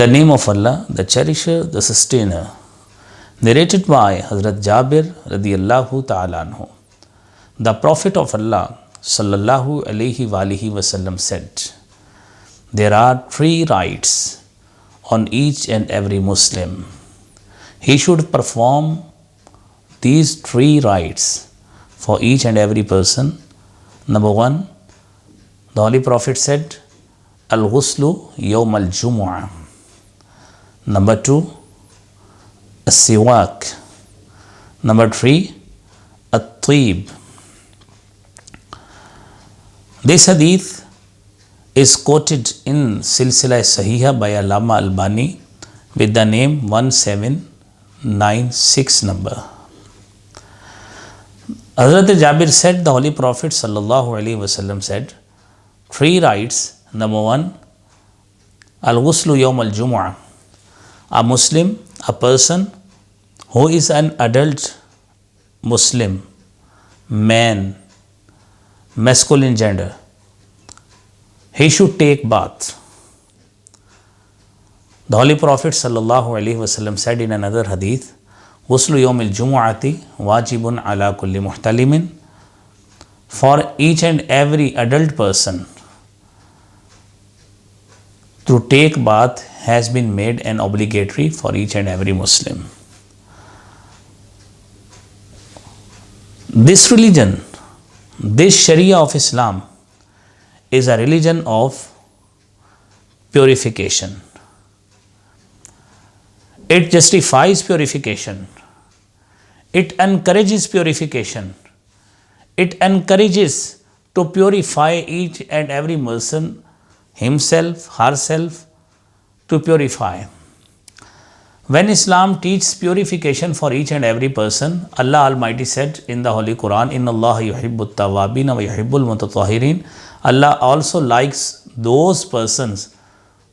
In the name of Allah, the Cherisher, the Sustainer. Narrated by Hazrat Jabir radiyallahu ta'ala anhu. The Prophet of Allah sallallahu alayhi wa alihi wasallam said, there are 3 rights on each and every Muslim. He should perform these 3 rights for each and every person. Number 1, the Holy Prophet said, Al-Ghuslu Yawm al-Jumu'ah. Number 2, As-Siwak. Number 3, At-Tib. This hadith is quoted in Silsila Sahiha by Allama Albani with the name 1796 number. Hazrat Jabir said, the Holy Prophet sallallahu alaihi wasallam said, 3 rights. Number 1, Al-Ghuslu Yawm al-Jumu'ah. A Muslim, a person who is an adult Muslim, man, masculine gender, he should take bath. The Holy Prophet sallallahu alaihi wasallam said in another hadith, Ghuslu Yawm al-Jumu'ati wajibun ala kulli muhtalimin. For each and every adult person, to take bath has been made an obligatory for each and every Muslim. This religion, this Sharia of Islam, is a religion of purification. It justifies purification. It encourages purification. It encourages to purify each and every person, himself, herself, to purify. When Islam teaches purification for each and every person, Allah Almighty said in the Holy Quran, Inna Allah yuhibbut tawabin wa yuhibbul mutatahhirin. Allah also likes those persons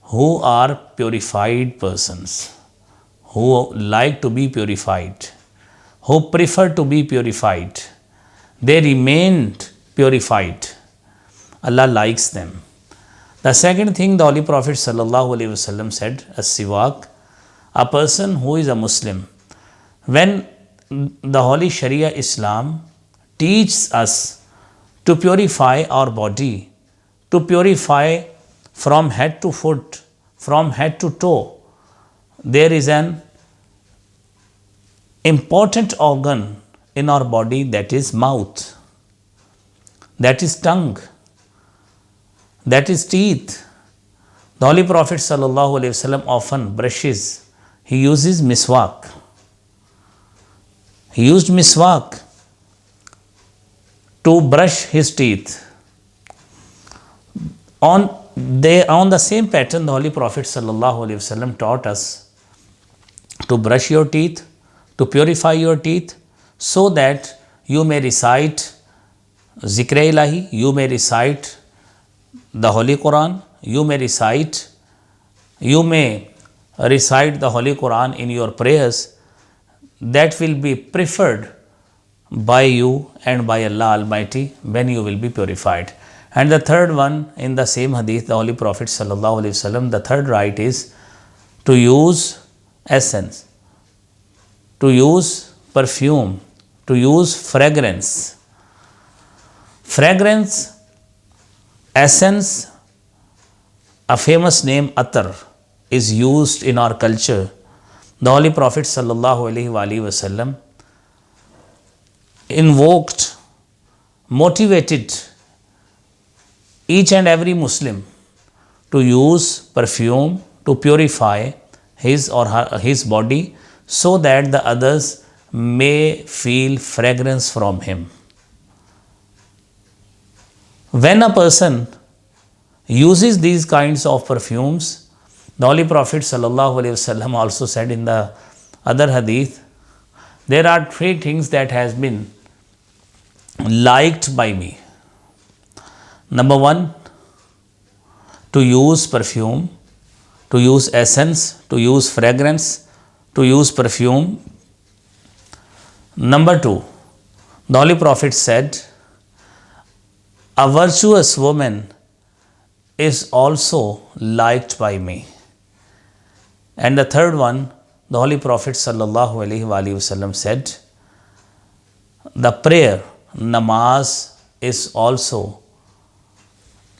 who are purified persons, who like to be purified, who prefer to be purified. They remained purified. Allah likes them. The second thing the Holy Prophet sallallahu alaihi wasallam said, as-siwak, a person who is a Muslim. When the Holy Sharia Islam teaches us to purify our body, to purify from head to foot, from head to toe, there is an important organ in our body, that is mouth, that is tongue, that is teeth. The Holy Prophet sallallahu alaihi wasallam often brushes. He uses miswak. He used miswak to brush his teeth. On the same pattern, the Holy Prophet sallallahu alaihi wasallam taught us to brush your teeth, to purify your teeth, so that you may recite Zikr Ilahi, you may recite the Holy Quran, you may recite the Holy Quran in your prayers. That will be preferred by you and by Allah Almighty when you will be purified. And the third one, in the same hadith, the Holy Prophet sallallahu alaihi wasallam, the third right is to use essence, to use perfume, to use fragrance. Fragrance, essence, a famous name attar is used in our culture. The Holy Prophet sallallahu alaihi wasallam invoked, motivated each and every Muslim to use perfume to purify his or his body, so that the others may feel fragrance from him. When a person uses these kinds of perfumes, the Holy Prophet sallallahu alaihi wasallam also said in the other hadith, there are 3 things that has been liked by me. Number 1, to use perfume, to use essence, to use fragrance, to use perfume. Number 2, the Holy Prophet said, a virtuous woman is also liked by me. And the third one, the Holy Prophet sallallahu alaihi wasallam said, the prayer, namaz, is also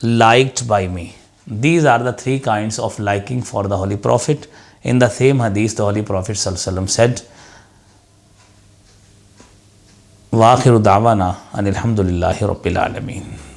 liked by me. These are the three kinds of liking for the Holy Prophet. In the same hadith, the Holy Prophet sallallahu alaihi wasallam said, wa akhiru da'wana anil hamdulillahi rabbil alameen.